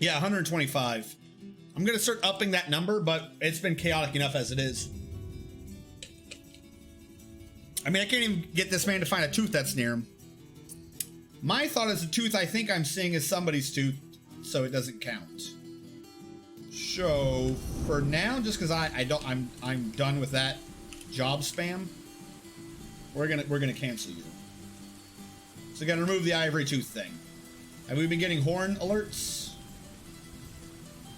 Yeah, 125. I'm gonna start upping that number, but it's been chaotic enough as it is. I mean, I can't even get this man to find a tooth that's near him. My thought is the tooth I think I'm seeing is somebody's tooth, so it doesn't count. So for now, just because I'm done with that job spam, we're gonna cancel you. So we're gonna remove the ivory tooth thing. Have we been getting horn alerts?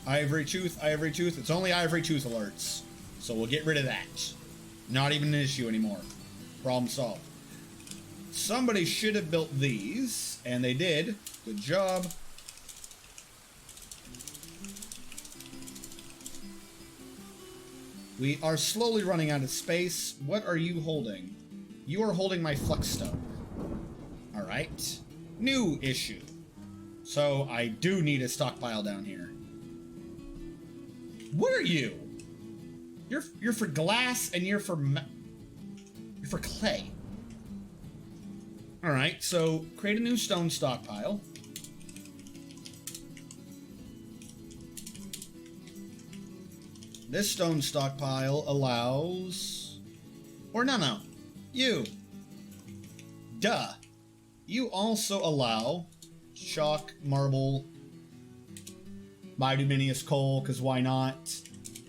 Ivory tooth, ivory tooth. It's only ivory tooth alerts. So we'll get rid of that. Not even an issue anymore. Problem solved. Somebody should have built these, and they did. Good job. We are slowly running out of space. What are you holding? You are holding my Flux Stone. Alright. New issue. So I do need a stockpile down here. What are you? You're for glass and you're for clay. All right, so create a new stone stockpile. This stone stockpile allows, or no, you. Duh. You also allow chalk, marble, bituminous coal, because why not?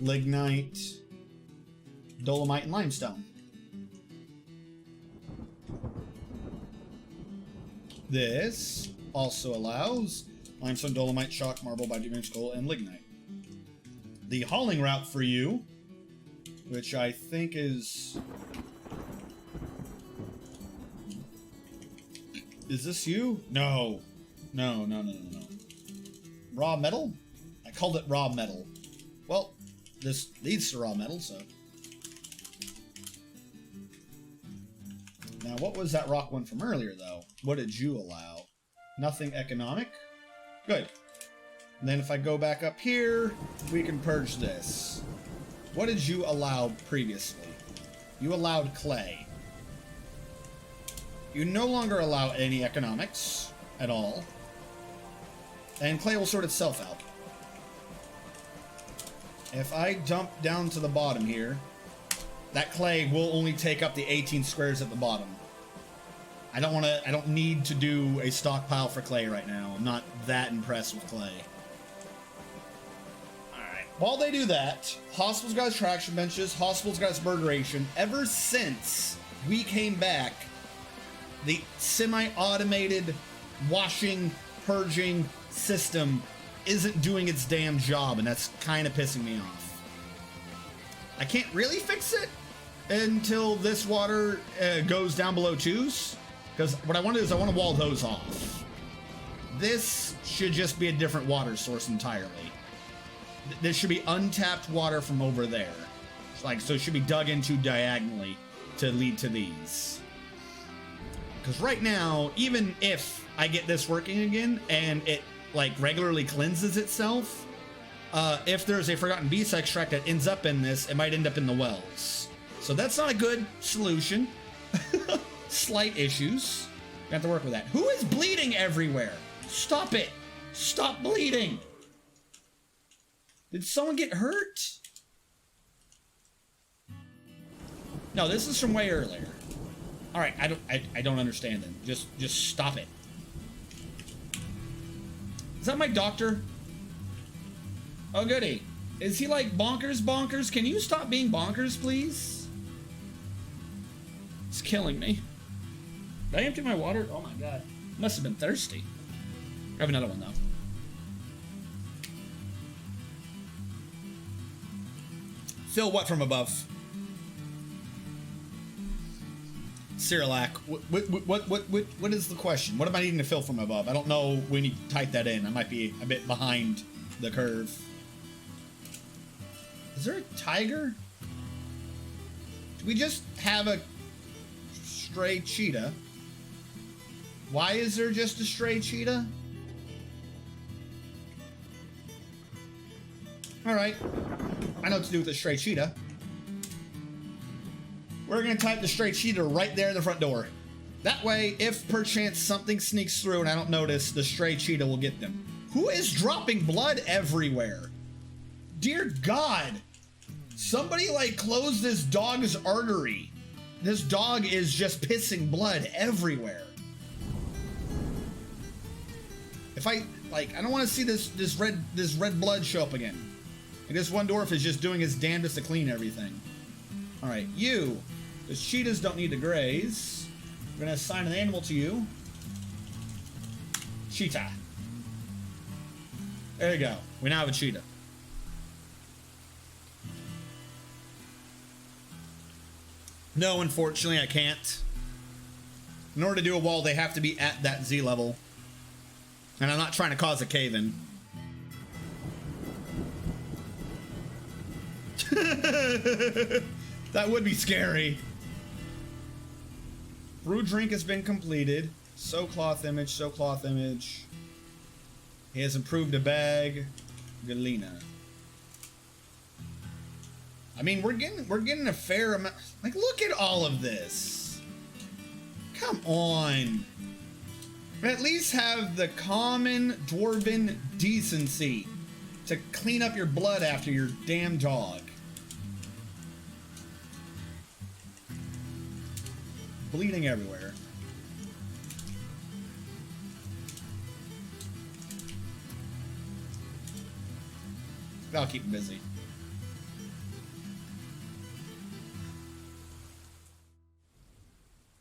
Lignite, dolomite, and limestone. This also allows limestone, dolomite, chalk, marble, bituminous coal, and lignite. The hauling route for you, which I think is... Is this you? No. No. Raw metal? I called it raw metal. Well, this leads to raw metal, so... Now, what was that rock one from earlier, though? What did you allow? Nothing economic? Good. And then if I go back up here, we can purge this. What did you allow previously? You allowed clay. You no longer allow any economics at all. And clay will sort itself out. If I dump down to the bottom here, that clay will only take up the 18 squares at the bottom. I don't need to do a stockpile for clay right now. I'm not that impressed with clay. Alright. While they do that, hospital's got its traction benches, hospital's got its burgeration. Ever since we came back, the semi-automated washing, purging system isn't doing its damn job, and that's kind of pissing me off. I can't really fix it until this water goes down below 2s, because what I want to do is I want to wall those off. This should just be a different water source entirely. This should be untapped water from over there. So it should be dug into diagonally to lead to these. Because right now, even if I get this working again and it regularly cleanses itself, if there's a forgotten beast extract that ends up in this, it might end up in the wells. So that's not a good solution. Slight issues. We have to work with that. Who is bleeding everywhere? Stop it. Stop bleeding. Did someone get hurt? No, this is from way earlier. All right, I don't understand then. Just stop it. Is that my doctor? Oh, goody. Is he like bonkers? Can you stop being bonkers, please? It's killing me. Did I empty my water? Oh my god. Must have been thirsty. I have another one, though. Fill what from above? Cyrillac, what is the question? What am I needing to fill from above? I don't know when you type that in. I might be a bit behind the curve. Is there a tiger? Do we just have a stray cheetah? Why is there just a stray cheetah? Alright. I know what to do with a stray cheetah. We're going to type the stray cheetah right there in the front door. That way, if perchance something sneaks through and I don't notice, the stray cheetah will get them. Who is dropping blood everywhere? Dear God. Somebody like close this dog's artery. This dog is just pissing blood everywhere. If I don't want to see this red blood show up again. And this one dwarf is just doing his damnedest to clean everything. All right, you. The cheetahs don't need to graze. We're gonna assign an animal to you. Cheetah. There you go. We now have a cheetah. No, unfortunately, I can't. In order to do a wall, they have to be at that Z level. And I'm not trying to cause a cave-in. That would be scary. Brew drink has been completed. Sew cloth image, sew cloth image. He has improved a bag. Galena. I mean, we're getting a fair amount. Like, look at all of this. Come on. At least have the common dwarven decency to clean up your blood after your damn dog. Bleeding everywhere. That'll keep him busy.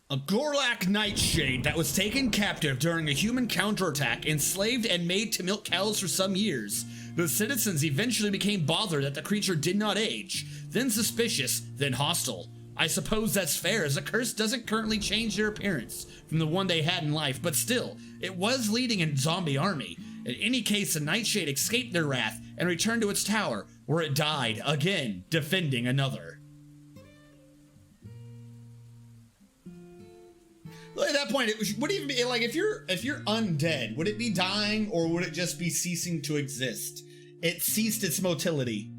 A Gorlak Nightshade that was taken captive during a human counterattack, enslaved and made to milk cows for some years. The citizens eventually became bothered that the creature did not age, then suspicious, then hostile. I suppose that's fair, as a curse doesn't currently change their appearance from the one they had in life, but still, it was leading a zombie army. In any case, the Nightshade escaped their wrath and returned to its tower, where it died, again, defending another. At that point, it would even be like, if you're undead, would it be dying or would it just be ceasing to exist? It ceased its motility.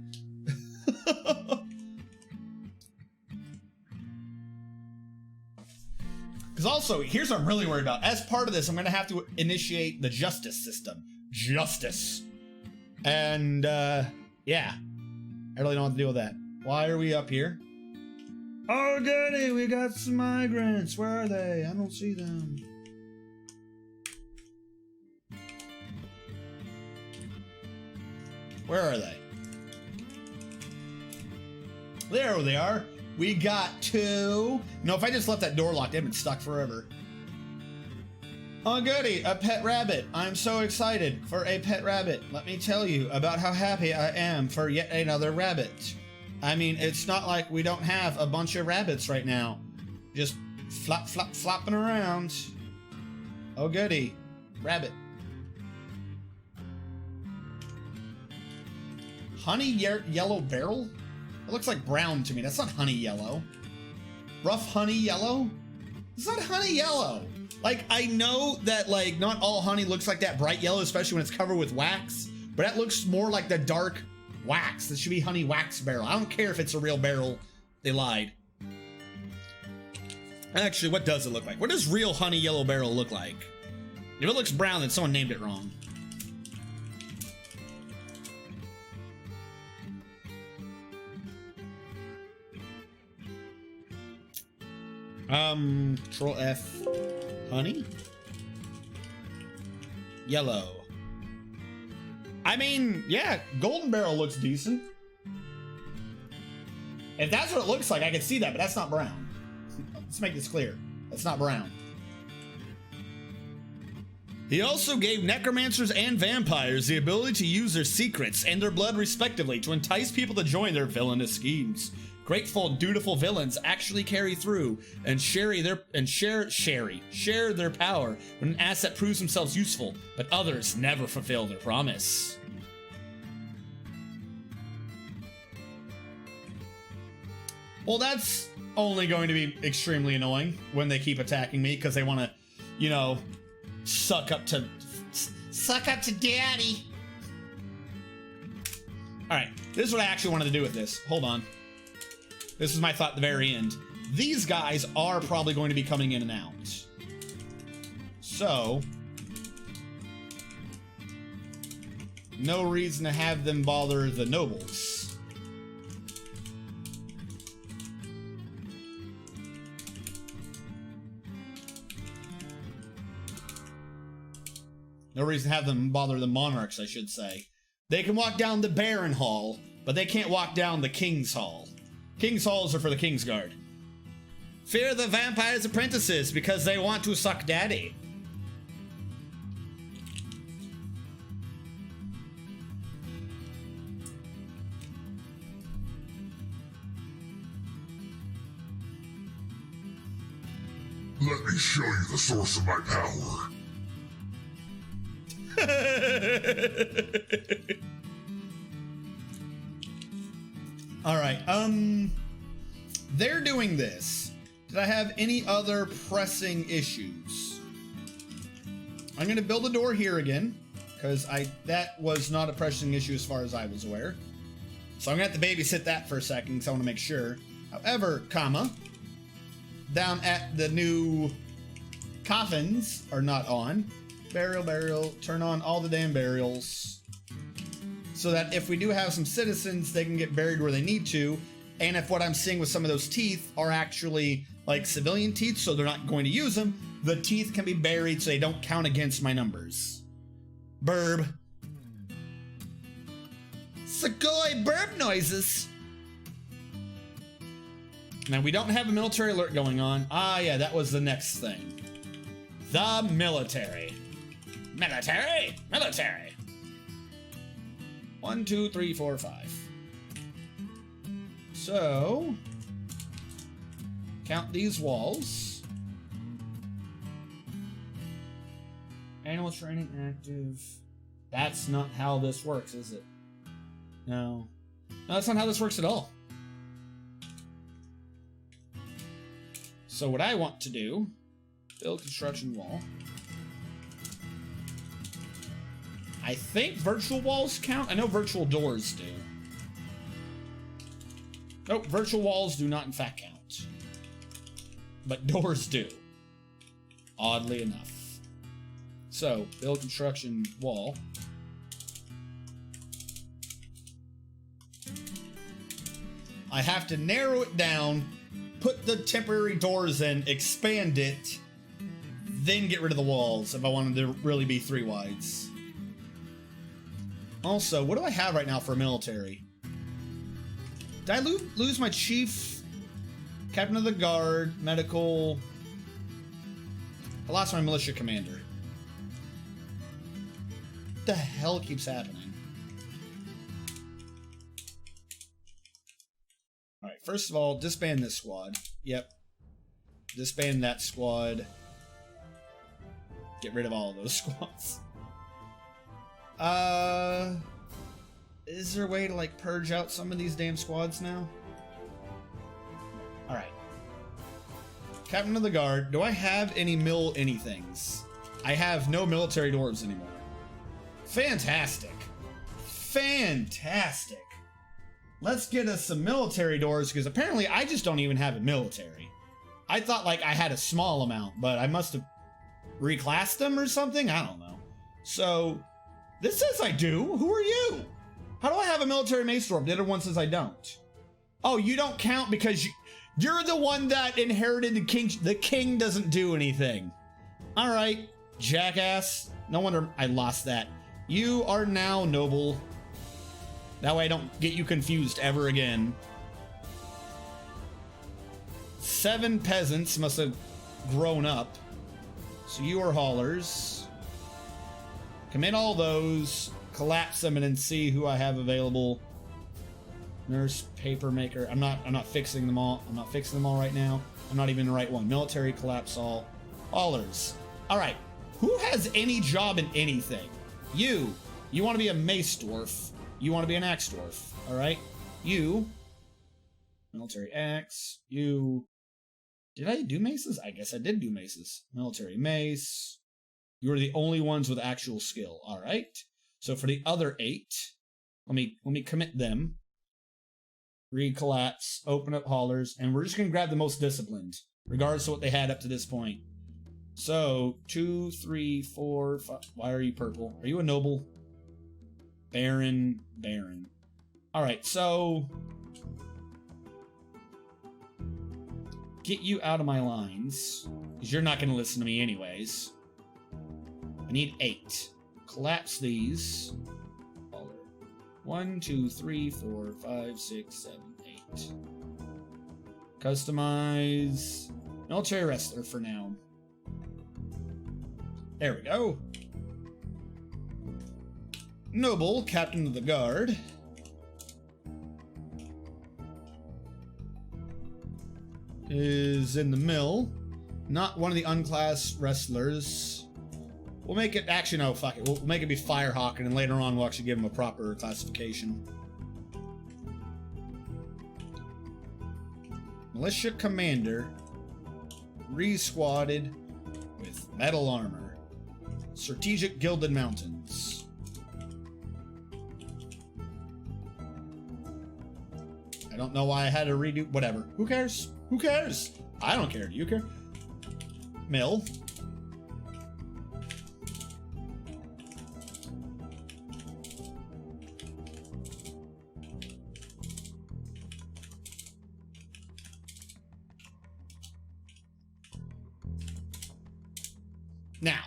Because also, here's what I'm really worried about. As part of this, I'm going to have to initiate the justice system. Justice. And, yeah. I really don't want to deal with that. Why are we up here? Oh, goody, we got some migrants. Where are they? I don't see them. Where are they? There they are. We got two. No, if I just left that door locked, they've been stuck forever. Oh, goody, a pet rabbit. I'm so excited for a pet rabbit. Let me tell you about how happy I am for yet another rabbit. I mean, it's not like we don't have a bunch of rabbits right now. Just flopping around. Oh, goody. Rabbit. Honey yellow barrel? It looks like brown to me. That's not honey yellow. Rough honey yellow? It's not honey yellow. Like, I know that, like, not all honey looks like that bright yellow, especially when it's covered with wax, but that looks more like the dark wax. This should be honey wax barrel. I don't care if it's a real barrel. They lied. Actually, what does it look like? What does real honey yellow barrel look like? If it looks brown, then someone named it wrong. Control F. Honey? Yellow. I mean, yeah, golden barrel looks decent. If that's what it looks like, I can see that, but that's not brown. Let's make this clear. That's not brown. He also gave necromancers and vampires the ability to use their secrets and their blood respectively to entice people to join their villainous schemes. Grateful, dutiful villains actually carry through and share their power when an asset proves themselves useful, but others never fulfill their promise. Well, that's only going to be extremely annoying when they keep attacking me because they want to, you know, suck up to daddy. All right, this is what I actually wanted to do with this. Hold on. This is my thought at the very end. These guys are probably going to be coming in and out. So, No reason to have them bother the nobles. No reason to have them bother the monarchs, I should say. They can walk down the Baron Hall, but they can't walk down the King's Hall. King's Halls are for the King's Guard. Fear the vampire's apprentices because they want to suck daddy. Let me show you the source of my power. All right, they're doing this. Did I have any other pressing issues? I'm gonna build a door here again, because that was not a pressing issue as far as I was aware. So I'm gonna have to babysit that for a second, because I want to make sure. However, comma, down at the new coffins are not on. Burial, turn on all the damn burials. So that if we do have some citizens, they can get buried where they need to. And if what I'm seeing with some of those teeth are actually like civilian teeth, so they're not going to use them, the teeth can be buried so they don't count against my numbers. Burb. Segoy burb noises. Now we don't have a military alert going on. Ah, yeah, that was the next thing. The military. Military! 1, 2, 3, 4, 5. So, count these walls. Animal training active. That's not how this works, is it? No. No, that's not how this works at all. So what I want to do, build construction wall. I think virtual walls count. I know virtual doors do. Nope, virtual walls do not in fact count. But doors do. Oddly enough. So, build construction wall. I have to narrow it down, put the temporary doors in, expand it, then get rid of the walls if I wanted to really be 3 wides. Also, what do I have right now for military? Did I lose my chief, captain of the guard, medical? I lost my militia commander. What the hell keeps happening? Alright, first of all, disband this squad. Yep. Disband that squad. Get rid of all of those squads. Is there a way to, like, purge out some of these damn squads now? Alright. Captain of the Guard. Do I have any anythings? I have no military dwarves anymore. Fantastic. Fantastic. Let's get us some military doors, because apparently I just don't even have a military. I thought, like, I had a small amount, but I must have reclassed them or something? I don't know. So, this says I do. Who are you? How do I have a military mace dwarf? The other one says I don't. Oh, you don't count because you're the one that inherited the king. The king doesn't do anything. All right, jackass. No wonder I lost that. You are now noble. That way I don't get you confused ever again. 7 peasants must have grown up. So you are haulers. Commit all those, collapse them, and then see who I have available. Nurse, paper maker. I'm not fixing them all. I'm not fixing them all right now. I'm not even the right one. Military, collapse all. Haulers. All right. Who has any job in anything? You want to be a mace dwarf. You want to be an axe dwarf. All right. You. Military axe. You. Did I do maces? I guess I did do maces. Military mace. You are the only ones with actual skill. All right. So for the other 8, let me commit them. Recollapse, open up haulers, and we're just gonna grab the most disciplined, regardless of what they had up to this point. So 2, 3, 4, 5. Why are you purple? Are you a noble? Baron, Baron. Alright, so... get you out of my lines, because you're not going to listen to me anyways. I need 8. Collapse these. 1, 2, 3, 4, 5, 6, 7, 8. Customize military wrestler for now. There we go. Noble, captain of the guard. Is in the mill. Not one of the unclassed wrestlers. We'll make it, actually no, fuck it. We'll make it be Firehawk, and then later on we'll actually give him a proper classification. Militia commander. Re-squadded with metal armor. Strategic Gilded Mountains. I don't know why I had to redo, whatever. Who cares? Who cares? I don't care. Do you care? Mill. Now,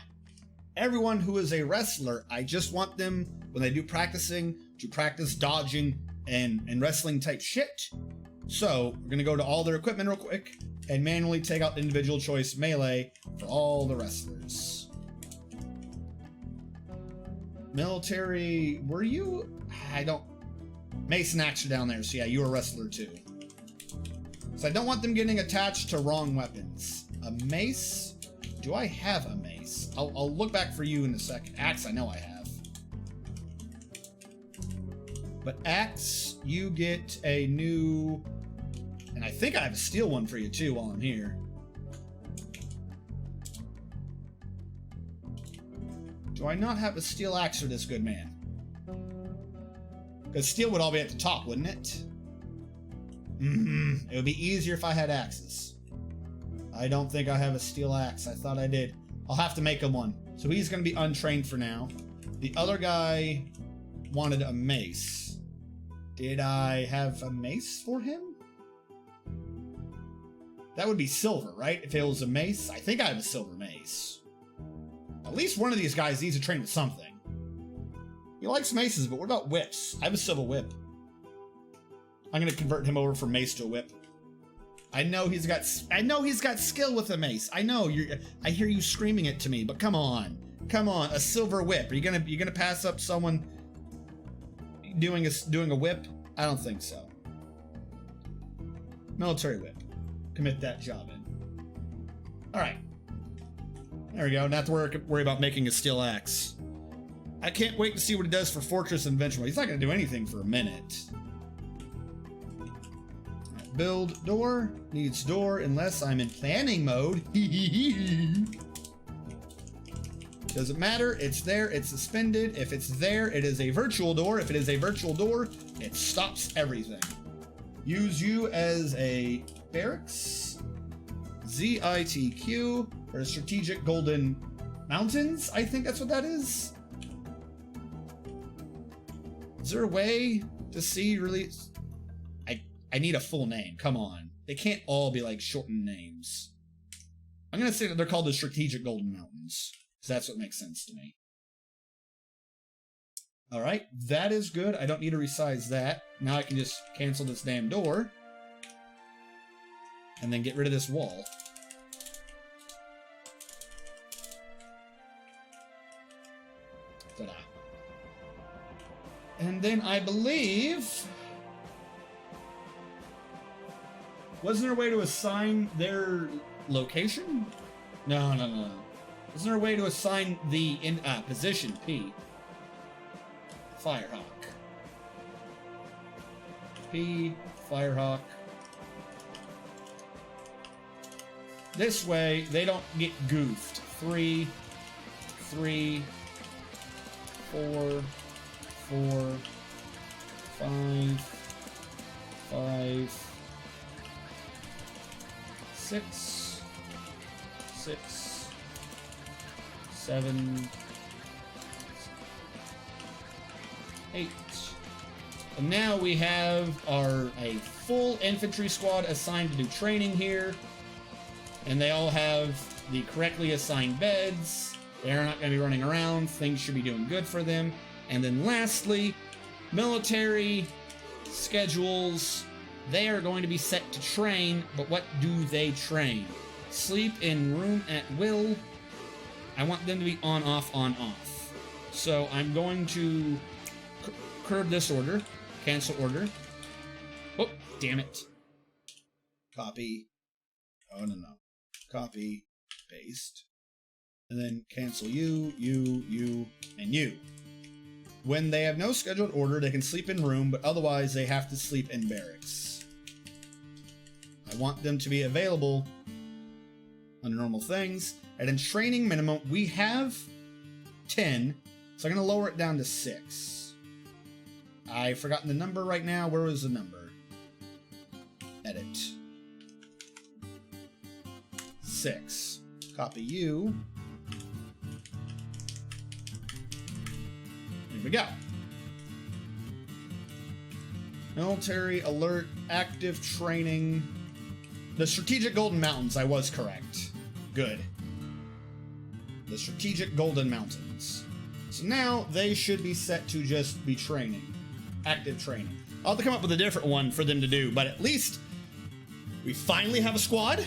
everyone who is a wrestler, I just want them, when they do practicing, to practice dodging and wrestling type shit. So, we're going to go to all their equipment real quick and manually take out the individual choice melee for all the wrestlers. Military, were you? I don't... Mace and Axe are down there, so yeah, you're a wrestler too. So I don't want them getting attached to wrong weapons. A mace? Do I have a mace? I'll look back for you in a second. Axe, I know I have. But Axe, you get a new... And I think I have a steel one for you too while I'm here. Do I not have a steel axe for this good man? Because steel would all be at the top, wouldn't it? It would be easier if I had axes. I don't think I have a steel axe. I thought I did. I'll have to make him one. So he's going to be untrained for now. The other guy wanted a mace. Did I have a mace for him? That would be silver, right? If it was a mace. I think I have a silver mace. At least one of these guys needs to train with something. He likes maces, but what about whips? I have a silver whip. I'm going to convert him over from mace to a whip. I know he's got skill with a mace. I know I hear you screaming it to me, but come on. Come on, a silver whip. Are you going to pass up someone doing a whip? I don't think so. Military whip. Commit that job in. All right. There we go. Not to worry about making a steel axe. I can't wait to see what he does for Fortress and Venture. He's not going to do anything for a minute. Right, build door. Needs door unless I'm in planning mode. Doesn't matter. It's there. It's suspended. If it's there, it is a virtual door. If it is a virtual door, it stops everything. Use you as a barracks. ZITQ for Strategic Golden Mountains. I think that's what that is. Is there a way to see really? I need a full name. Come on. They can't all be like shortened names. I'm going to say that they're called the Strategic Golden Mountains. Because that's what makes sense to me. Alright, that is good. I don't need to resize that. Now I can just cancel this damn door. And then get rid of this wall. Ta-da. And then I believe... Wasn't there a way to assign their location? No. Isn't there a way to assign the position, P? Firehawk. P, Firehawk. This way, they don't get goofed. 3, 3, 4, 4, 5, 5, 6, 6, 7, 8. And now we have a full infantry squad assigned to do training here. And they all have the correctly assigned beds. They're not going to be running around. Things should be doing good for them. And then lastly, military schedules. They are going to be set to train, but what do they train? Sleep in room at will. I want them to be on, off, on, off. So I'm going to curb this order. Cancel order. Oh, damn it. Copy. Oh, no. Copy. Paste. And then cancel you, and you. When they have no scheduled order, they can sleep in room, but otherwise they have to sleep in barracks. I want them to be available under normal things. And in training minimum, we have 10, so I'm going to lower it down to 6. I've forgotten the number right now. Where was the number? Edit. 6. Copy you. Here we go. Military alert, active training. The strategic Golden Mountains, I was correct. Good. The strategic Golden Mountains. So now they should be set to just be training. Active training. I'll have to come up with a different one for them to do, but at least we finally have a squad.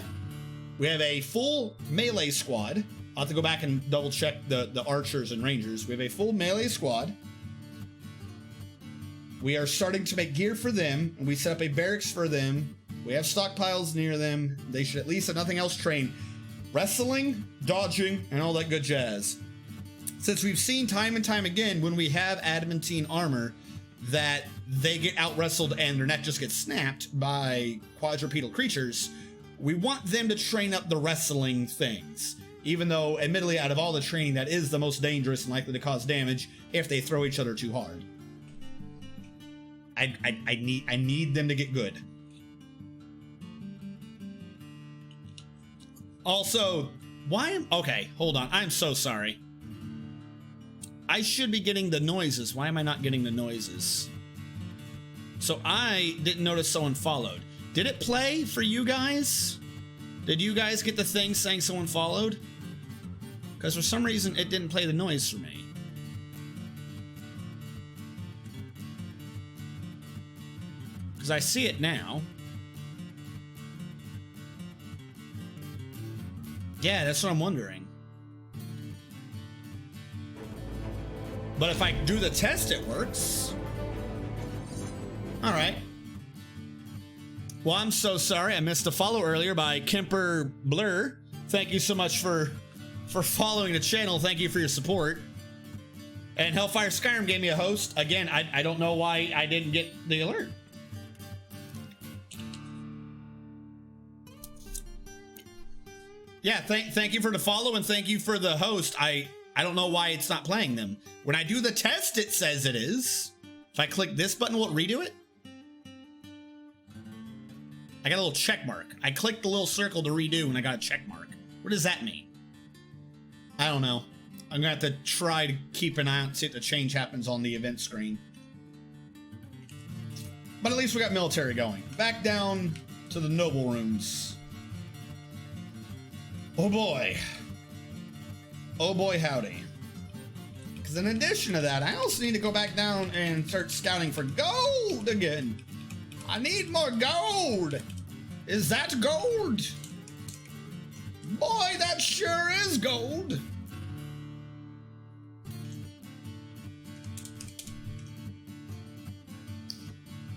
We have a full melee squad. I'll have to go back and double check the archers and rangers. We have a full melee squad. We are starting to make gear for them, and we set up a barracks for them. We have stockpiles near them. They should at least, if nothing else, train wrestling, dodging, and all that good jazz. Since we've seen time and time again when we have adamantine armor that they get out-wrestled and their neck just gets snapped by quadrupedal creatures, we want them to train up the wrestling things. Even though, admittedly, out of all the training, that is the most dangerous and likely to cause damage if they throw each other too hard. I need them to get good. Also, okay, hold on. I'm so sorry. I should be getting the noises. Why am I not getting the noises? So I didn't notice someone followed. Did it play for you guys? Did you guys get the thing saying someone followed? Because for some reason it didn't play the noise for me. Because I see it now. Yeah, that's what I'm wondering. But if I do the test, it works. Alright. Well, I'm so sorry. I missed a follow earlier by Kemper Blur. Thank you so much for following the channel. Thank you for your support. And Hellfire Skyrim gave me a host. Again, I don't know why I didn't get the alert. Yeah, thank you for the follow and thank you for the host. I don't know why it's not playing them. When I do the test, it says it is. If I click this button, will it redo it? I got a little check mark. I clicked the little circle to redo and I got a check mark. What does that mean? I don't know. I'm gonna have to try to keep an eye out, see if the change happens on the event screen. But at least we got military going. Back down to the noble rooms. Oh boy. Oh boy, howdy. Because in addition to that, I also need to go back down and start scouting for gold again. I need more gold. Is that gold? Boy, that sure is gold.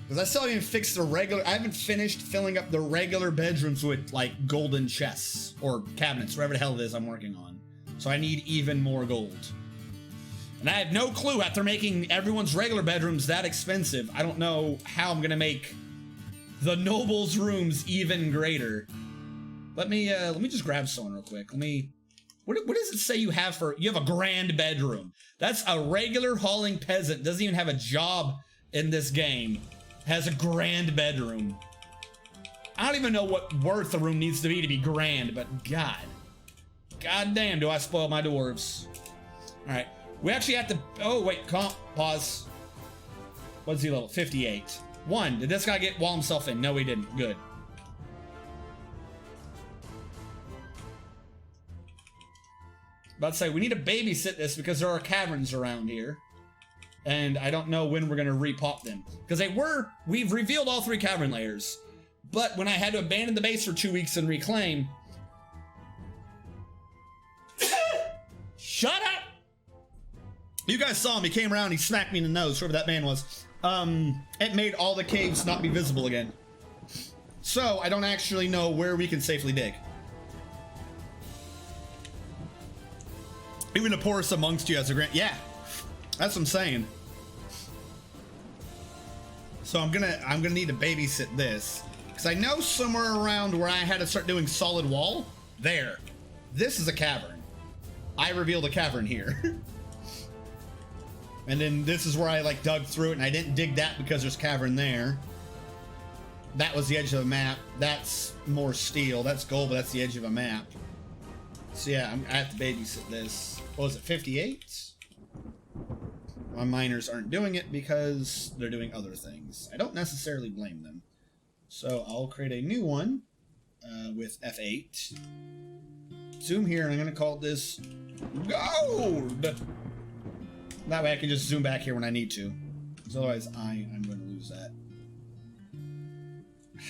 Because I still haven't fixed the regular, I haven't finished filling up the regular bedrooms with like golden chests or cabinets, whatever the hell it is I'm working on. So I need even more gold. And I have no clue after making everyone's regular bedrooms that expensive. I don't know how I'm gonna make the nobles' rooms even greater. Let me just grab someone real quick. What does it say you have you have a grand bedroom? That's a regular hauling peasant, doesn't even have a job in this game. Has a grand bedroom. I don't even know what worth the room needs to be grand, but God damn, do I spoil my dwarves. All right, we actually have to, oh wait, pause. What's he level? 58. 1. Did this guy get wall himself in? No, he didn't. Good. About to say, we need to babysit this because there are caverns around here. And I don't know when we're going to repop them. Because we've revealed all 3 cavern layers. But when I had to abandon the base for 2 weeks and reclaim... Shut up! You guys saw him, he came around, he smacked me in the nose, whoever that man was. It made all the caves not be visible again. So, I don't actually know where we can safely dig. Even the poorest amongst you has a grant. Yeah, that's what I'm saying. So I'm gonna need to babysit this. Because I know somewhere around where I had to start doing solid wall, there. This is a cavern. I revealed a cavern here. And then this is where I like dug through it, and I didn't dig that because there's cavern there. That was the edge of the map. That's more steel. That's gold, but that's the edge of a map. So yeah, I have to babysit this. What was it, 58? My miners aren't doing it because they're doing other things. I don't necessarily blame them. So I'll create a new one with F8. Zoom here, and I'm going to call this gold. That way I can just zoom back here when I need to. Because otherwise I'm going to lose that.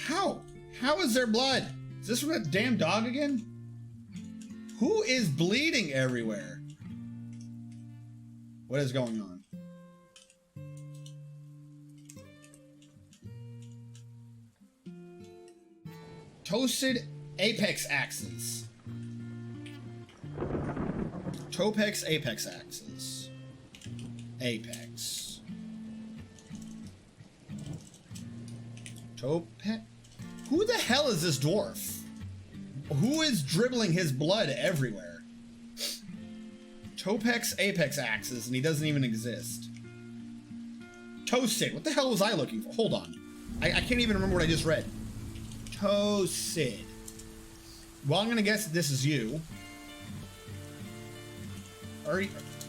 How? How is there blood? Is this from that damn dog again? Who is bleeding everywhere? What is going on? Toasted apex axes. Topex apex axes. Apex. Topex? Who the hell is this dwarf? Who is dribbling his blood everywhere? Topex apex axes, and he doesn't even exist. Toasted. What the hell was I looking for? Hold on. I can't even remember what I just read. Toasted. Well, I'm gonna guess that this is you.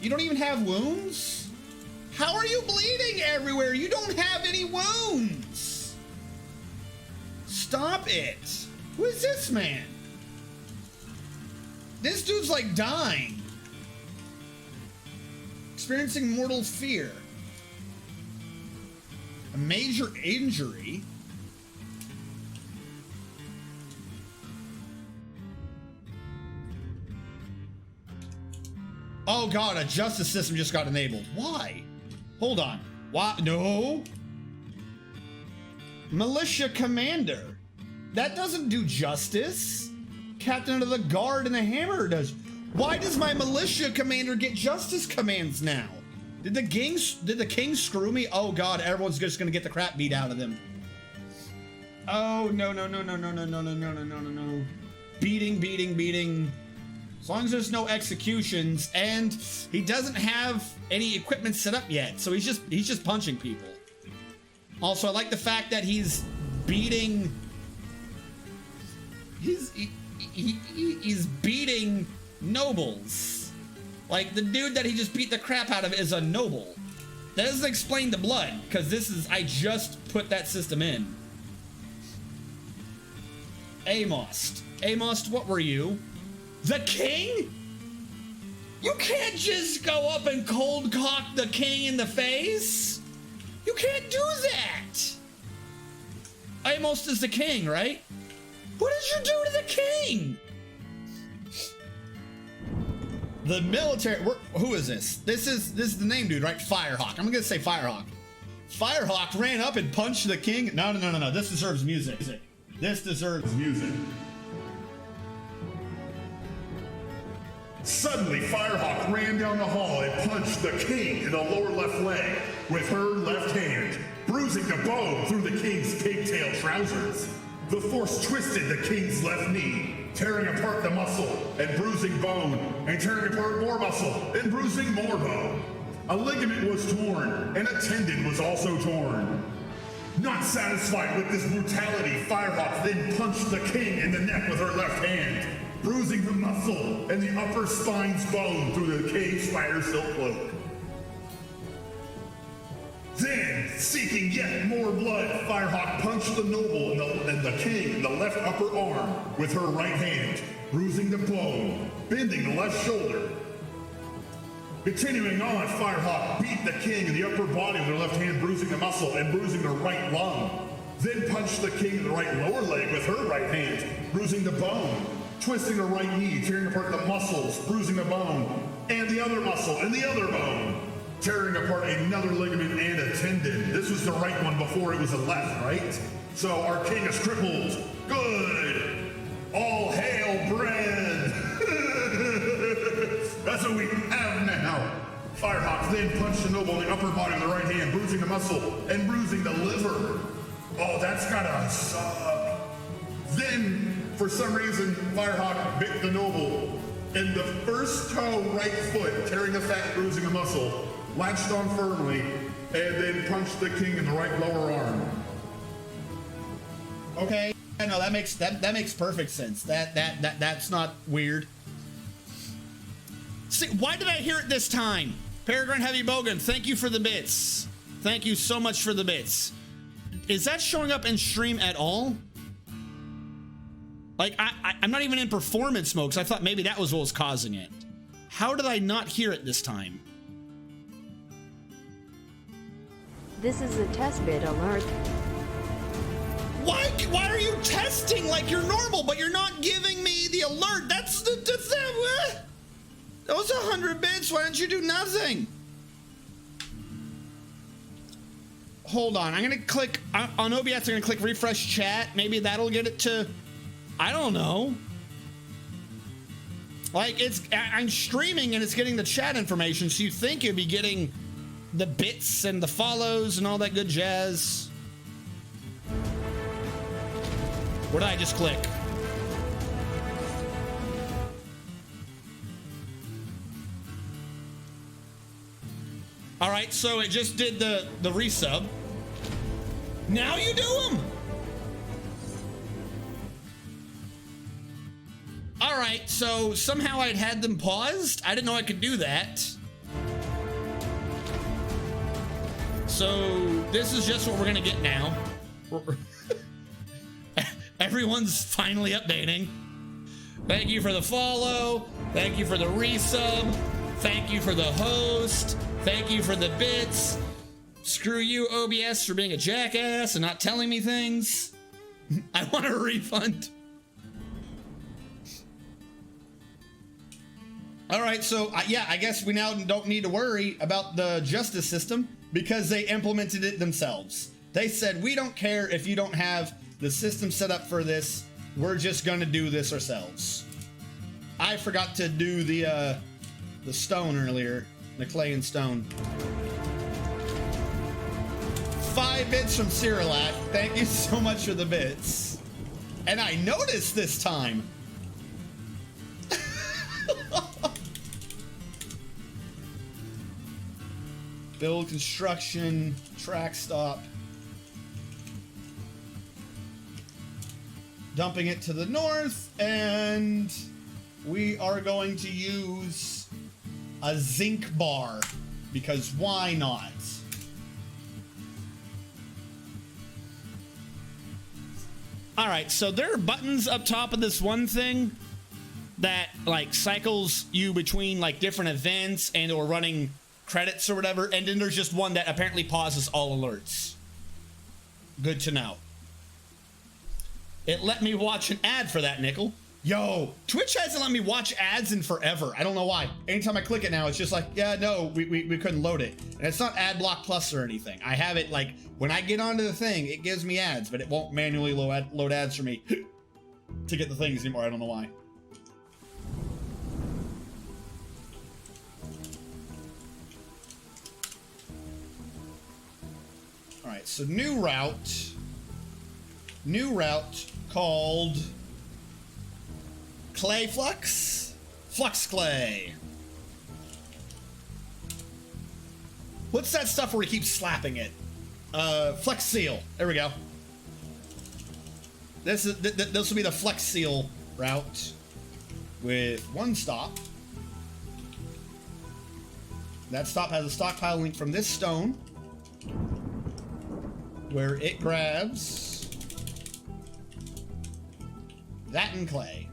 You don't even have wounds? How are you bleeding everywhere? You don't have any wounds. Stop it. Who is this man? This dude's like dying. Experiencing mortal fear. A major injury. Oh god, a justice system just got enabled. Why? Hold on. Why? No. Militia commander. That doesn't do justice. Captain of the guard and the hammer does. Why does my militia commander get justice commands now? Did the king screw me? Oh god, everyone's just gonna get the crap beat out of them. Oh no. Beating. As long as there's no executions, and he doesn't have any equipment set up yet, so he's just punching people. Also, I like the fact that he's beating. He's beating nobles. Like the dude that he just beat the crap out of is a noble. That doesn't explain the blood, because I just put that system in. Amos, what were you? The king? You can't just go up and cold cock the king in the face. You can't do that. Amos is the king, right? What did you do to the king? The military. Who is this? This is the name dude, right? Firehawk. I'm gonna say Firehawk. Firehawk ran up and punched the king. No. This deserves music. This deserves music. Suddenly, Firehawk ran down the hall and punched the king in the lower left leg with her left hand, bruising the bone through the king's pigtail trousers. The force twisted the king's left knee, tearing apart the muscle and bruising bone, and tearing apart more muscle and bruising more bone. A ligament was torn, and a tendon was also torn. Not satisfied with this brutality, Firehawk then punched the king in the neck with her left hand, bruising the muscle and the upper spine's bone through the cave spider silk cloak. Then, seeking yet more blood, Firehawk punched the noble and the king in the left upper arm with her right hand, bruising the bone, bending the left shoulder. Continuing on, Firehawk beat the king in the upper body with her left hand, bruising the muscle and bruising the right lung. Then punched the king in the right lower leg with her right hand, bruising the bone, twisting the right knee, tearing apart the muscles, bruising the bone, and the other muscle and the other bone, tearing apart another ligament and a tendon. This was the right one before it was the left, right? So our king is crippled. Good. All hail bread. That's what we have now. Firehawk then punched the noble in the upper body with the right hand, bruising the muscle and bruising the liver. Oh, that's gotta suck. Then, for some reason, Firehawk bit the noble in the first toe right foot, tearing a fat, bruising a muscle, latched on firmly, and then punched the king in the right lower arm. Okay, I know that makes perfect sense. That's not weird. See, why did I hear it this time? Peregrine Heavy Bogan, thank you for the bits. Thank you so much for the bits. Is that showing up in stream at all? Like, I'm not even in performance mode, because I thought maybe that was what was causing it. How did I not hear it this time? This is a test bit alert. Why are you testing like you're normal, but you're not giving me the alert? That's that. That was 100 bits. Why don't you do nothing? Hold on. I'm gonna click on OBS. I'm gonna click refresh chat. Maybe that'll get it to. I don't know. Like I'm streaming and it's getting the chat information, so you think it'd be getting the bits and the follows and all that good jazz. What did I just click? All right, so it just did the resub. Now you do them. All right, so somehow I'd had them paused. I didn't know I could do that. So this is just what we're gonna get now. Everyone's finally updating. Thank you for the follow. Thank you for the resub. Thank you for the host. Thank you for the bits. Screw you, OBS, for being a jackass and not telling me things. I want a refund. All right, so yeah, I guess we now don't need to worry about the justice system because they implemented it themselves. They said, we don't care if you don't have the system set up for this. We're just gonna do this ourselves. I forgot to do the stone earlier, the clay and stone. 5 bits from Cyrillac. Thank you so much for the bits. And I noticed this time. Build construction, track stop. Dumping it to the north, and we are going to use a zinc bar because why not? All right, so there are buttons up top of this one thing that like cycles you between like different events and or running credits or whatever, and then there's just one that apparently pauses all alerts. Good to know. It let me watch an ad for that, Nickel. Yo, Twitch hasn't let me watch ads in forever. I don't know why. Anytime I click it now, it's just like, yeah, no, we couldn't load it. And it's not Ad Block Plus or anything. I have it like, when I get onto the thing, it gives me ads, but it won't manually load ads for me to get the things anymore. I don't know why. All right, so new route called Clay Flux Clay. What's that stuff where he keeps slapping it? Flex Seal. There we go. This will be the Flex Seal route with one stop. That stop has a stockpile link from this stone where it grabs that and clay.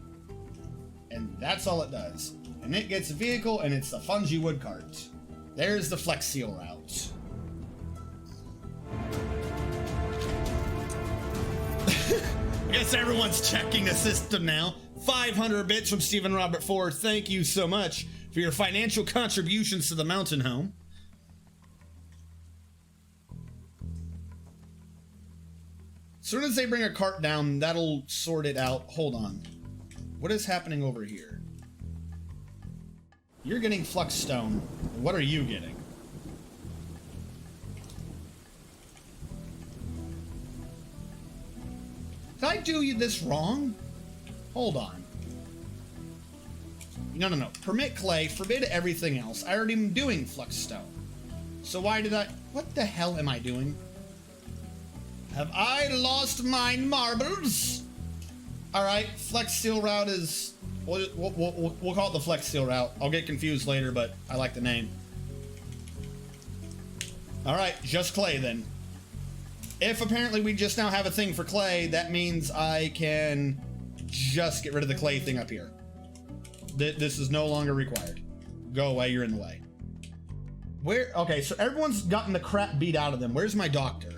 And that's all it does. And it gets a vehicle, and it's the Fungi wood cart. There's the Flex Seal route. I guess everyone's checking the system now. 500 bits from Stephen Robert Ford. Thank you so much for your financial contributions to the mountain home. As soon as they bring a cart down, that'll sort it out. Hold on. What is happening over here? You're getting Flux Stone. What are you getting? Did I do this wrong? Hold on. No. Permit clay, forbid everything else. I already am doing Flux Stone. So why did I... What the hell am I doing? Have I lost my marbles? Alright, Flex Seal route is... We'll call it the Flex Seal route. I'll get confused later, but I like the name. Alright, just clay then. If apparently we just now have a thing for clay, that means I can just get rid of the clay thing up here. This is no longer required. Go away, you're in the way. Where? Okay, so everyone's gotten the crap beat out of them. Where's my doctor?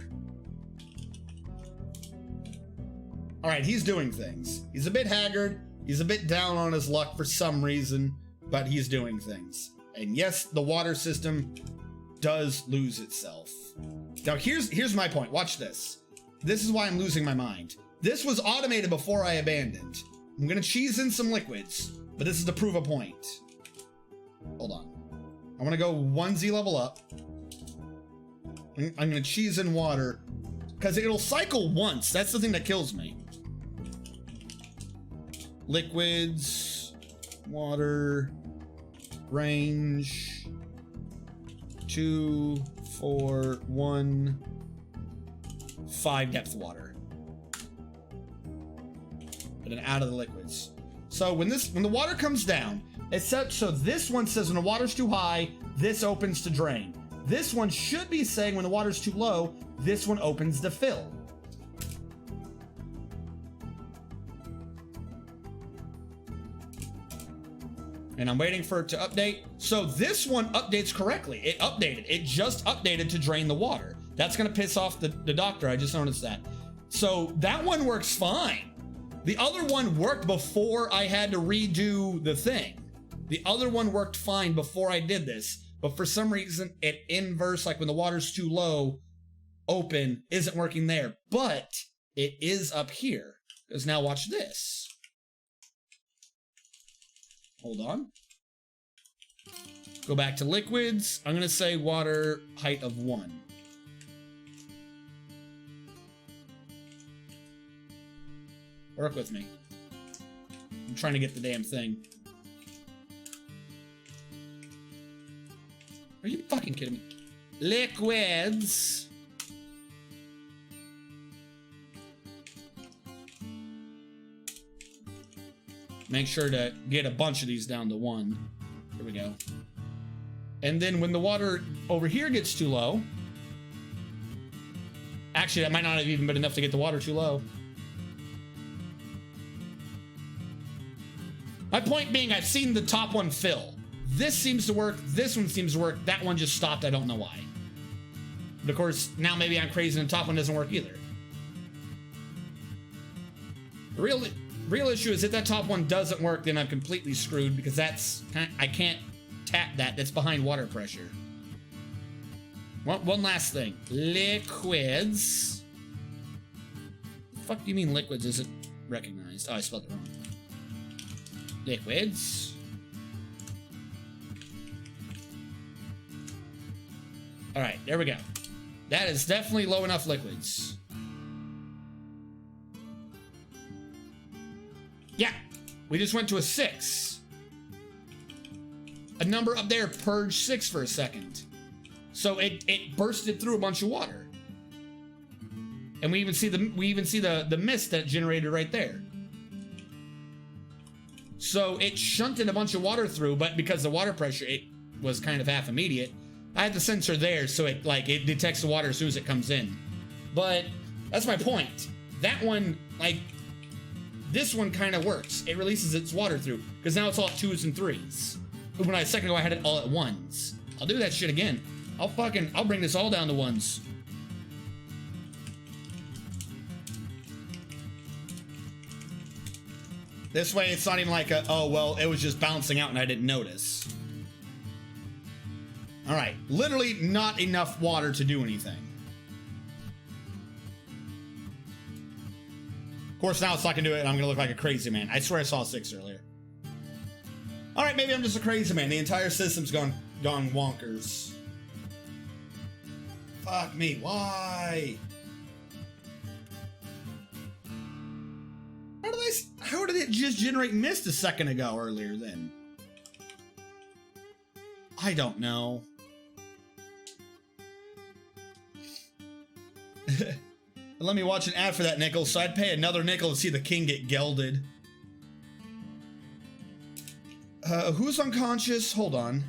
Alright, he's doing things. He's a bit haggard. He's a bit down on his luck for some reason, but he's doing things. And yes, the water system does lose itself. Now here's my point. Watch this. This is why I'm losing my mind. This was automated before I abandoned. I'm gonna cheese in some liquids, but this is to prove a point. Hold on. I wanna go 1Z level up. I'm gonna cheese in water, because it'll cycle once. That's the thing that kills me. Liquids, water, range, 2, 4, 1, 5 depth water. And then out of the liquids. So when the water comes down, it's set so this one says when the water's too high, this opens to drain. This one should be saying when the water's too low, this one opens to fill. And I'm waiting for it to update. So this one updates correctly. It updated. It just updated to drain the water. That's gonna piss off the doctor. I just noticed that. So that one works fine. The other one worked before I had to redo the thing. The other one worked fine before I did this. But for some reason, it inverse, like when the water's too low, open, isn't working there. But it is up here. Because now watch this. Hold on. Go back to liquids. I'm gonna say water height of 1. Work with me. I'm trying to get the damn thing. Are you fucking kidding me? Liquids. Make sure to get a bunch of these down to 1. Here we go. And then when the water over here gets too low, actually that might not have even been enough to get the water too low. My point being, I've seen the top one fill. This seems to work, this one seems to work, that one just stopped, I don't know why. But of course, now maybe I'm crazy and the top one doesn't work either. The real issue is if that top one doesn't work, then I'm completely screwed because that's, I can't tap that, that's behind water pressure. One last thing. Liquids. The fuck do you mean liquids isn't recognized? Oh, I spelled it wrong. Liquids. Alright, there we go. That is definitely low enough liquids. Yeah, we just went to a 6. A number up there purged 6 for a second. So it bursted through a bunch of water. And we even see the mist that generated right there. So it shunted a bunch of water through, but because the water pressure, it was kind of half immediate. I had the sensor there, so it detects the water as soon as it comes in. But that's my point. That one, like, this one kind of works. It releases its water through, because now it's all 2s and 3s. When a second ago I had it all at 1s. I'll do that shit again. I'll bring this all down to 1s. This way it's not even like oh, well, it was just bouncing out and I didn't notice. All right, literally not enough water to do anything. Of course, now it's not gonna do it and I'm gonna look like a crazy man. I swear I saw 6 earlier. All right, maybe I'm just a crazy man. The entire system's gone wonkers. Fuck me, why? How did it just generate mist a second ago earlier then? I don't know. Let me watch an ad for that nickel, so I'd pay another nickel to see the king get gelded. Who's unconscious? Hold on.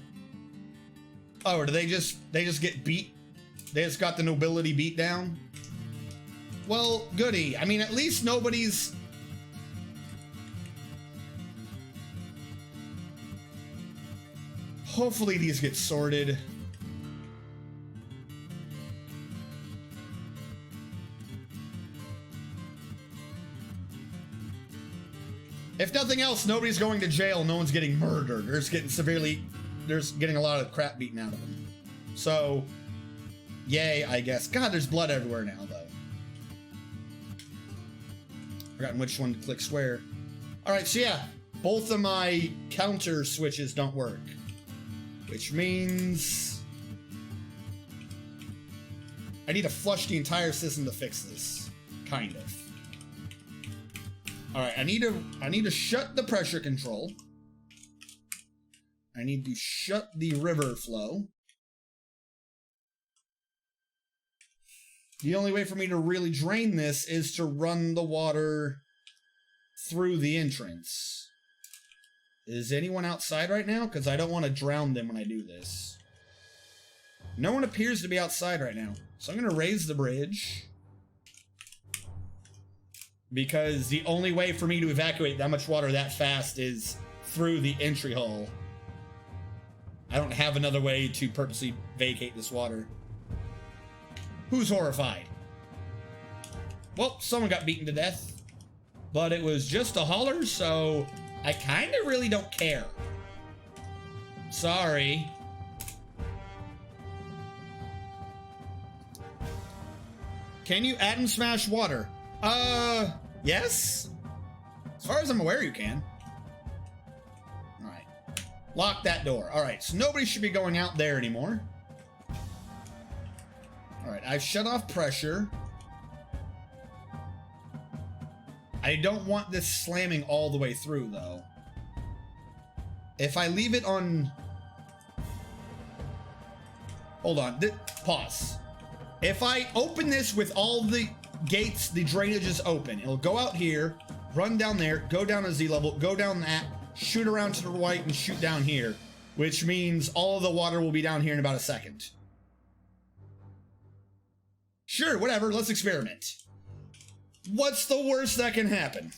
Oh, or do they just get beat? They just got the nobility beat down? Well, goody. I mean, at least nobody's... Hopefully these get sorted. If nothing else, nobody's going to jail. No one's getting murdered. They're getting a lot of crap beaten out of them. So, yay, I guess. God, there's blood everywhere now, though. Forgotten which one to click swear. All right, so yeah, both of my counter switches don't work. Which means I need to flush the entire system to fix this. Kind of. All right, I need to shut the pressure control. I need to shut the river flow. The only way for me to really drain this is to run the water through the entrance. Is anyone outside right now? Because I don't want to drown them when I do this. No one appears to be outside right now. So I'm going to raise the bridge. Because the only way for me to evacuate that much water that fast is through the entry hole. I don't have another way to purposely vacate this water. Who's horrified? Well, someone got beaten to death. But it was just a holler, so I kind of really don't care. Sorry. Can you atom smash water? Yes? As far as I'm aware, you can. Alright. Lock that door. Alright, so nobody should be going out there anymore. Alright, I've shut off pressure. I don't want this slamming all the way through, though. If I leave it on... Hold on. Pause. If I open this with all the gates, the drainage is open. It'll go out here, run down there, go down to Z level, go down that, shoot around to the right, and shoot down here. Which means all of the water will be down here in about a second. Sure, whatever. Let's experiment. What's the worst that can happen?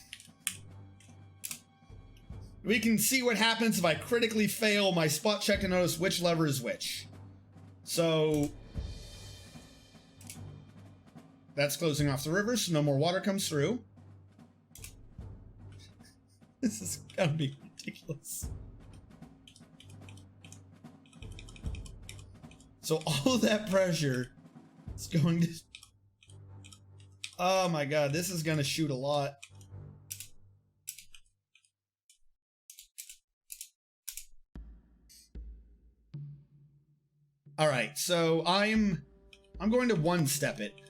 We can see what happens if I critically fail my spot check to notice which lever is which. So that's closing off the river, so no more water comes through. This is gonna be ridiculous. So all of that pressure is going to... Oh my god, this is gonna shoot a lot. Alright, so I'm going to one-step it.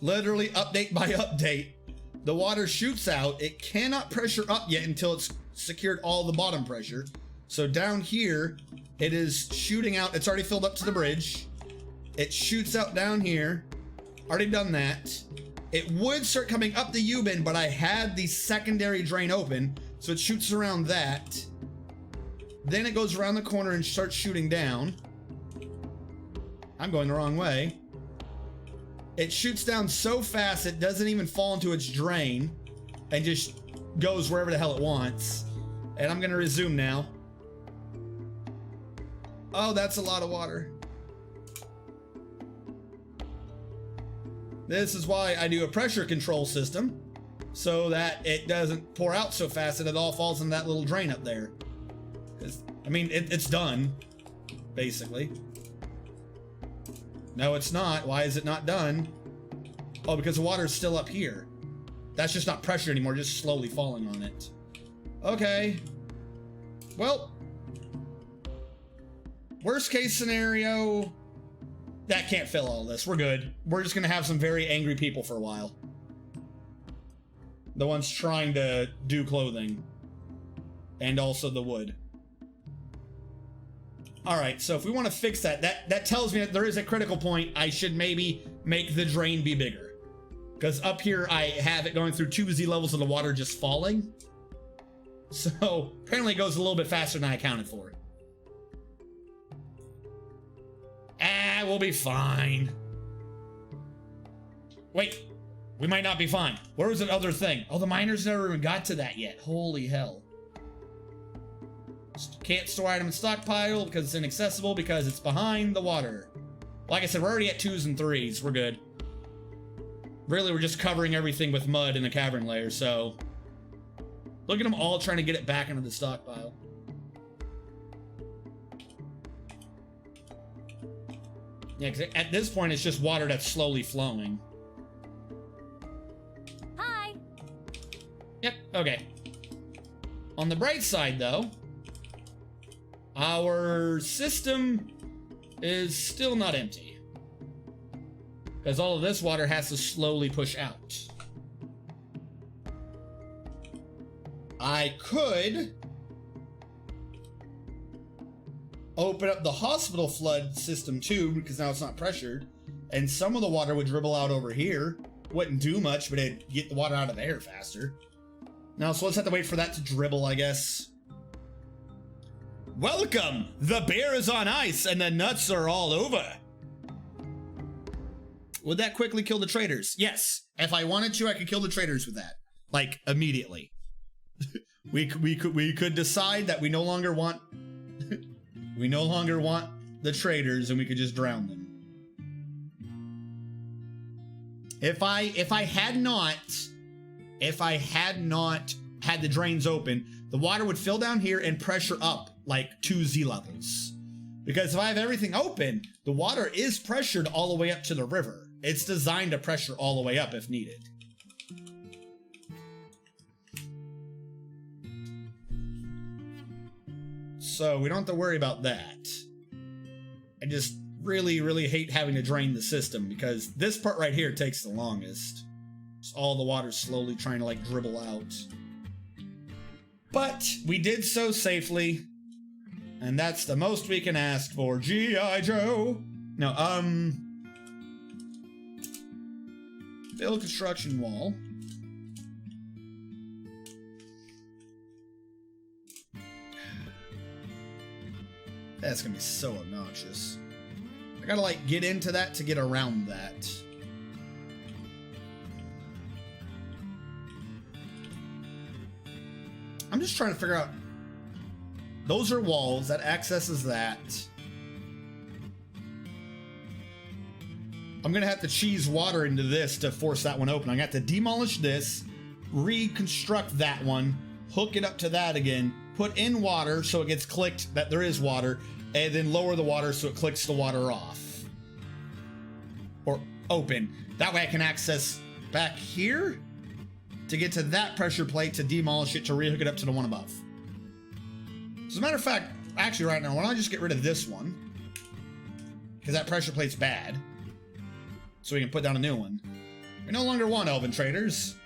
Literally update by update. The water shoots out. It cannot pressure up yet until it's secured all the bottom pressure. So down here, it is shooting out. It's already filled up to the bridge. It shoots out down here. Already done that. It would start coming up the U-bin, but I had the secondary drain open, so it shoots around that. Then it goes around the corner and starts shooting down. I'm going the wrong way. It shoots down so fast it doesn't even fall into its drain and just goes wherever the hell it wants. And I'm gonna resume now. Oh, that's a lot of water. This is why I do a pressure control system, so that it doesn't pour out so fast that it all falls in that little drain up there. 'Cause, I mean, it's done, basically. No, it's not. Why is it not done? Oh, because the water is still up here. That's just not pressure anymore, just slowly falling on it. Okay. Well, worst case scenario, that can't fill all this. We're good. We're just gonna have some very angry people for a while. The ones trying to do clothing. And also the wood. Alright, so if we want to fix that, that tells me that there is a critical point. I should maybe make the drain be bigger. Because up here I have it going through 2 Z levels of the water just falling. So apparently it goes a little bit faster than I accounted for. We'll be fine. Wait, we might not be fine. Where was that other thing? Oh, the miners never even got to that yet. Holy hell. Can't store item in stockpile because it's inaccessible because it's behind the water. Like I said, we're already at 2s and 3s. We're good. Really, we're just covering everything with mud in the cavern layer, so... Look at them all trying to get it back into the stockpile. Yeah, because at this point, it's just water that's slowly flowing. Hi. Yep, okay. On the bright side, though, our system is still not empty. Because all of this water has to slowly push out. I could open up the hospital flood system too, because now it's not pressured, and some of the water would dribble out over here. Wouldn't do much, but it'd get the water out of the air faster. Now, so let's have to wait for that to dribble, I guess. Welcome! The beer is on ice and the nuts are all over. Would that quickly kill the traders? Yes. If I wanted to, I could kill the traders with that. Like, immediately. we could decide that we no longer want we no longer want the traders, and we could just drown them. If I had not had the drains open, the water would fill down here and pressure up like 2 Z levels. Because if I have everything open, the water is pressured all the way up to the river. It's designed to pressure all the way up if needed. So we don't have to worry about that. I just really, really hate having to drain the system because this part right here takes the longest. Just all the water slowly trying to like dribble out. But we did so safely. And that's the most we can ask for. G.I. Joe. No, build construction wall. That's gonna be so obnoxious. I gotta like get into that to get around that. I'm just trying to figure out. Those are walls, that accesses that. I'm gonna have to cheese water into this to force that one open. I'm gonna have to demolish this, reconstruct that one, hook it up to that again, put in water so it gets clicked that there is water, and then lower the water so it clicks the water off. Or open. That way I can access back here to get to that pressure plate to demolish it to rehook it up to the one above. As a matter of fact, actually right now, why don't I just get rid of this one? Because that pressure plate's bad. So we can put down a new one. We no longer want elven traders.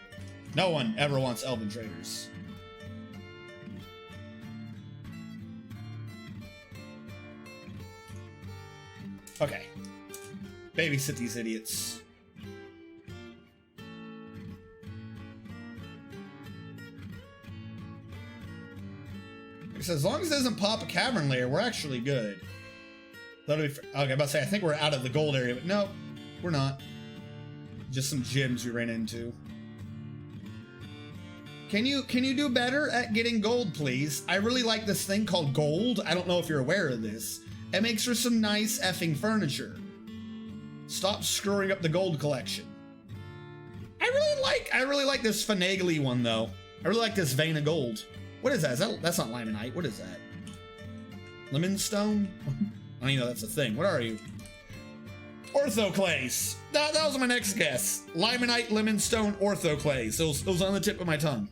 No one ever wants elven traders. Okay. Babysit these idiots. Like I said, as long as it doesn't pop a cavern layer, we're actually good. Okay, I'm about to say, I think we're out of the gold area, but no, we're not. Just some gyms we ran into. Can you do better at getting gold, please? I really like this thing called gold. I don't know if you're aware of this. It makes for some nice effing furniture. Stop screwing up the gold collection. I really like this finagly one though. I really like this vein of gold. What is that? That's not limonite. What is that? Lemon stone? I don't even know that's a thing. What are you? Orthoclase. That was my next guess. Limonite, lemon stone, orthoclase. It was on the tip of my tongue.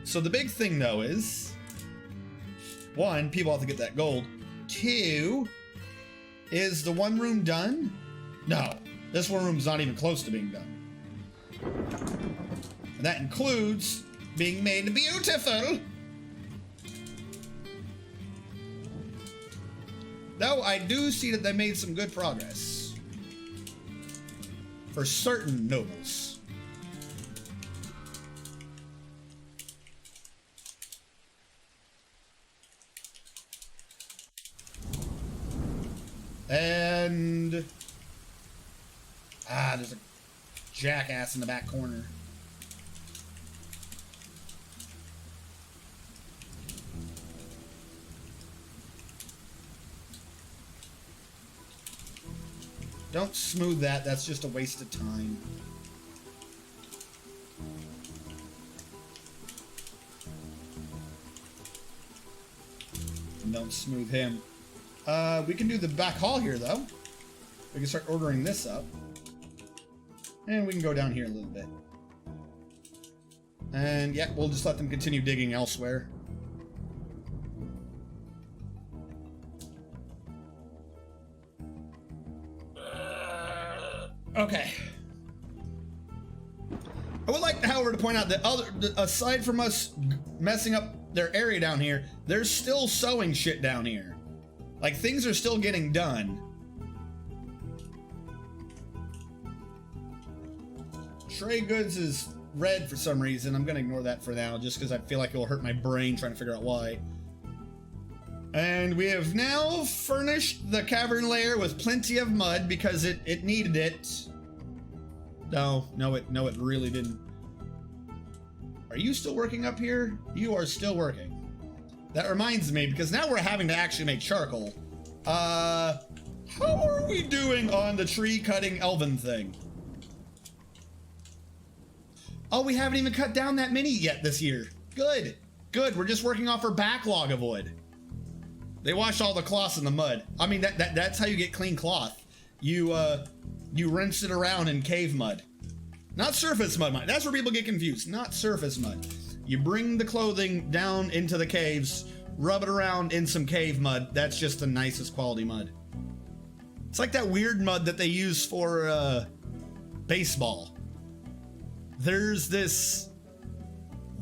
So the big thing though is, one, people have to get that gold. Two, is the one room done? No, this one room's not even close to being done. And that includes being made beautiful. Though I do see that they made some good progress. For certain nobles. And there's a jackass in the back corner. Don't smooth that, that's just a waste of time. And don't smooth him. We can do the back hall here, though. We can start ordering this up. And we can go down here a little bit. And yeah, we'll just let them continue digging elsewhere. Okay. I would like, however, to point out that aside from us messing up their area down here, they're still sewing shit down here. Like, things are still getting done. Trade goods is red for some reason. I'm gonna ignore that for now, just because I feel like it'll hurt my brain trying to figure out why. And we have now furnished the cavern layer with plenty of mud because it needed it. No, it really didn't. Are you still working up here? You are still working. That reminds me, because now we're having to actually make charcoal. How are we doing on the tree cutting elven thing? Oh, we haven't even cut down that many yet this year. Good, good. We're just working off our backlog of wood. They wash all the cloths in the mud. I mean, that's how you get clean cloth. You rinse it around in cave mud. Not surface mud. That's where people get confused. Not surface mud. You bring the clothing down into the caves, rub it around in some cave mud. That's just the nicest quality mud. It's like that weird mud that they use for baseball. There's this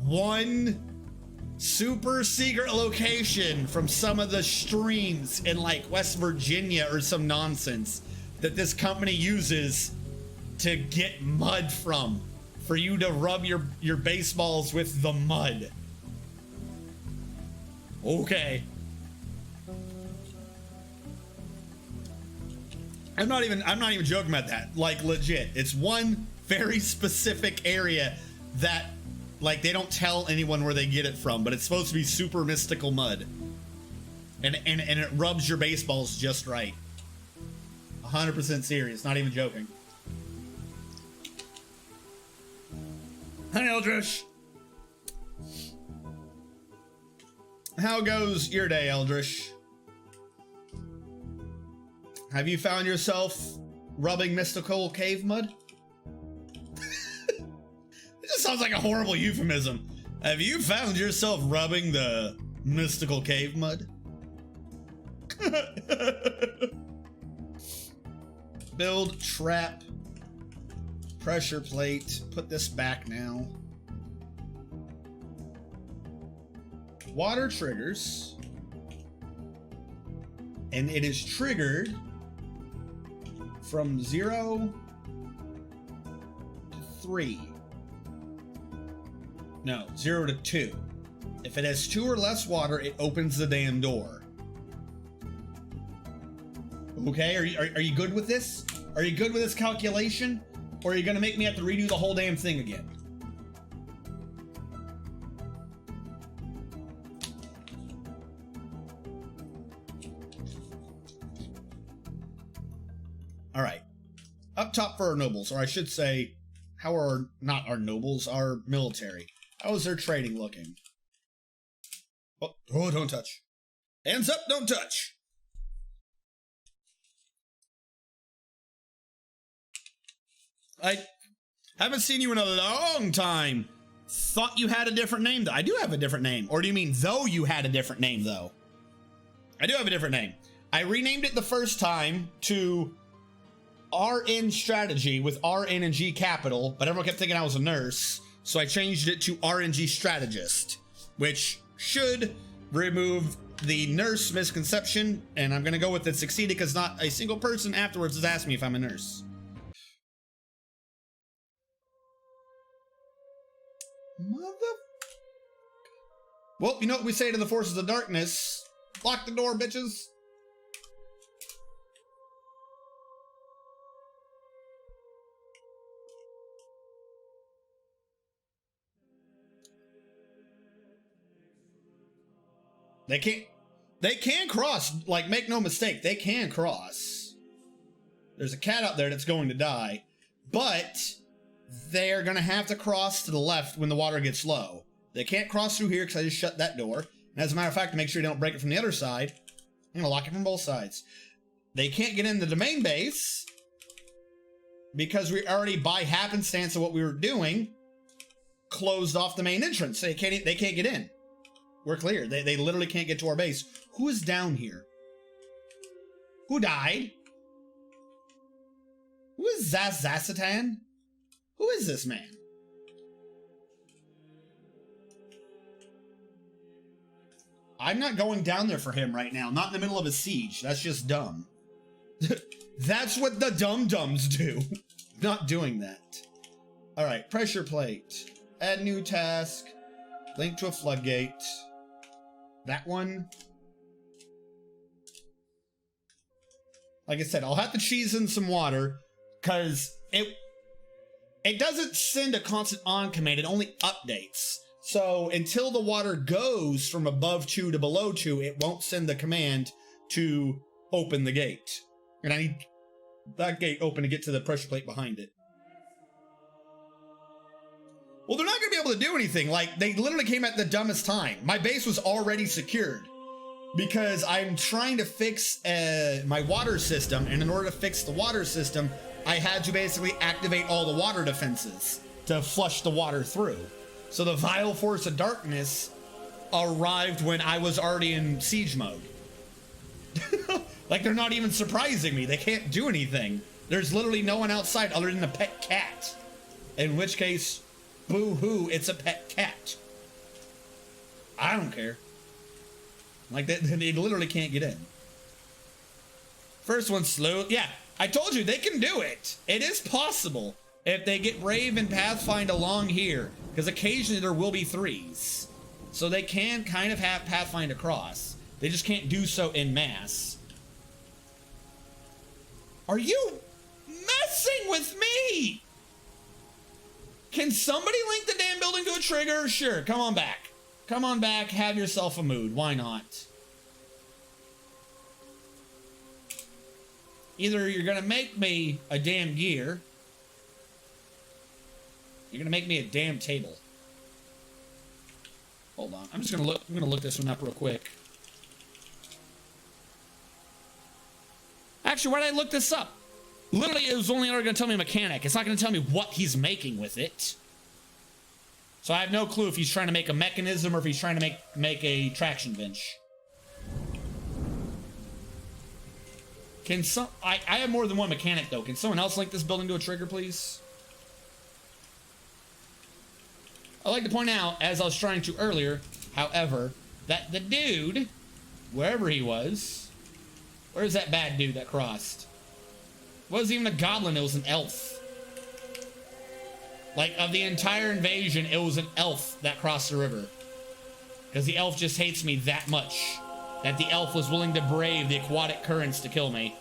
one super secret location from some of the streams in like West Virginia or some nonsense that this company uses to get mud from, for you to rub your baseballs with the mud. Okay. I'm not even joking about that. Like, legit. It's one very specific area that, like, they don't tell anyone where they get it from, but it's supposed to be super mystical mud. And it rubs your baseballs just right. 100% serious, not even joking. Hi, Eldritch. How goes your day, Eldritch? Have you found yourself rubbing mystical cave mud? It just sounds like a horrible euphemism. Have you found yourself rubbing the mystical cave mud? Build trap. Pressure plate. Put this back now. Water triggers. And it is triggered from 0 to 3. No, 0 to 2. If it has 2 or less water, it opens the damn door. Okay, are you good with this? Are you good with this calculation? Or are you gonna make me have to redo the whole damn thing again? All right, up top for our nobles, or I should say, how are, not our nobles, our military. How is their trading looking? Oh, don't touch. Hands up, don't touch. I haven't seen you in a long time. Thought you had a different name, though. I do have a different name. Or do you mean though you had a different name, though? I do have a different name. I renamed it the first time to RN Strategy with RN and G capital, but everyone kept thinking I was a nurse, so I changed it to RNG Strategist, which should remove the nurse misconception, and I'm gonna go with it succeeded because not a single person afterwards has asked me if I'm a nurse. Mother... Well, you know what we say to the forces of darkness? Lock the door, bitches. They can cross, like, make no mistake, they can cross. There's a cat out there that's going to die, but they're gonna have to cross to the left when the water gets low. They can't cross through here because I just shut that door. And as a matter of fact, to make sure you don't break it from the other side, I'm gonna lock it from both sides. They can't get into the main base because we already, by happenstance of what we were doing, closed off the main entrance. So they can't get in. We're clear. They literally can't get to our base. Who is down here? Who died? Who is Zasatan? Who is this man? I'm not going down there for him right now. Not in the middle of a siege. That's just dumb. That's what the dum-dums do. Not doing that. All right, pressure plate. Add new task. Link to a floodgate. That one. Like I said, I'll have to cheese in some water because it doesn't send a constant on command. It only updates. So until the water goes from above 2 to below 2, it won't send the command to open the gate. And I need that gate open to get to the pressure plate behind it. Well, they're not going to be able to do anything. Like, they literally came at the dumbest time. My base was already secured because I'm trying to fix my water system. And in order to fix the water system, I had to basically activate all the water defenses to flush the water through. So the vile force of darkness arrived when I was already in siege mode. Like, they're not even surprising me. They can't do anything. There's literally no one outside other than a pet cat. In which case, boo-hoo, it's a pet cat. I don't care. Like, they literally can't get in. First one's slow. Yeah, I told you, they can do it. It is possible if they get Brave and Pathfind along here. Because occasionally there will be 3s. So they can kind of have Pathfind across. They just can't do so en masse. Are you messing with me? Can somebody link the damn building to a trigger? Sure, come on back. Come on back, have yourself a mood. Why not? Either you're gonna make me a damn gear, you're gonna make me a damn table. Hold on, I'm gonna look this one up real quick. Actually, why did I look this up? Literally, it was only ever going to tell me mechanic. It's not going to tell me what he's making with it. So I have no clue if he's trying to make a mechanism or if he's trying to make a traction bench. Can some... I have more than one mechanic, though. Can someone else link this building to a trigger, please? I'd like to point out, as I was trying to earlier, however, that the dude, wherever he was... Where's that bad dude that crossed? It wasn't even a goblin, it was an elf. Like, of the entire invasion, it was an elf that crossed the river. Because the elf just hates me that much. That the elf was willing to brave the aquatic currents to kill me.